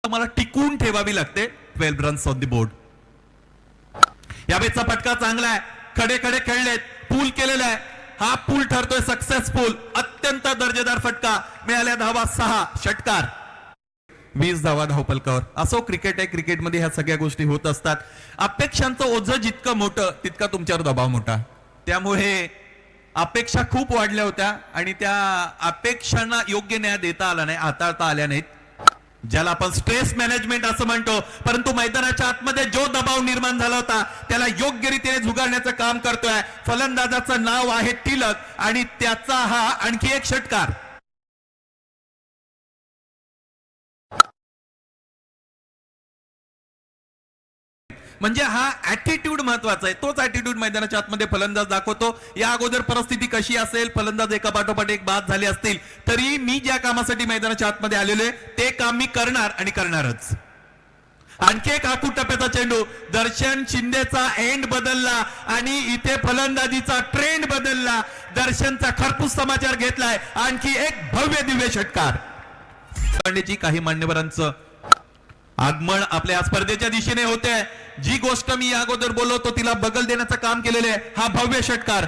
मला टिकून ठेवावी लागते. 12 रन्स ऑन द बोर्ड. यावेळेचा फटका चांगला आहे. खडे खडे खेळलेत, पूल केलेला आहे. हा पूल ठरतोय सक्सेसफुल. अत्यंत दर्जेदार फटका. मिळाल्या धावा 6. षटकार. 20 धावा धावपलकावर. असो, क्रिकेट आहे. क्रिकेटमध्ये ह्या सगळ्या गोष्टी होत असतात. अपेक्षांचं ओझं जितकं मोठं तितका तुमच्यावर दबाव मोठा. त्यामुळे अपेक्षा खूप वाढल्या होत्या आणि त्या अपेक्षांना योग्य न्याय देता आला नाही, हाताळता आल्या नाहीत. ज्याला आपण स्ट्रेस मॅनेजमेंट असं म्हणतो. परंतु मैदानाच्या आतमध्ये जो दबाव निर्माण झाला होता त्याला योग्य रीतीने झुगारण्याचं काम करतोय. फलंदाजाचं नाव आहे तिलक आणि त्याचा हा आणखी एक षटकार. म्हणजे हा ऍटिट्यूड महत्वाचा आहे. तोच ऍटिट्यूड मैदानाच्या आतमध्ये फलंदाज दाखवतो. या अगोदर परिस्थिती कशी असेल, फलंदाज एका पाठोपाठ एक बाद झाले असतील तरी मी ज्या कामासाठी मैदानाच्या आतमध्ये आलेलो आहे ते काम मी करणार आणि करणारच. आणखी एक आखूड टप्प्याचा चेंडू. दर्शन शिंदेचा एंड बदलला आणि इथे फलंदाजीचा ट्रेंड बदलला. दर्शनचा खरपूस समाचार घेतलाय. आणखी एक भव्य दिव्य षटकार. काही मान्यवरांचं आगमन आपल्या स्पर्धेच्या दिशेने होते. जी गोष्ट मी या अगोदर बोललो होतो तिला बगल देण्याचं काम केलेलं आहे. हा भव्य षटकार.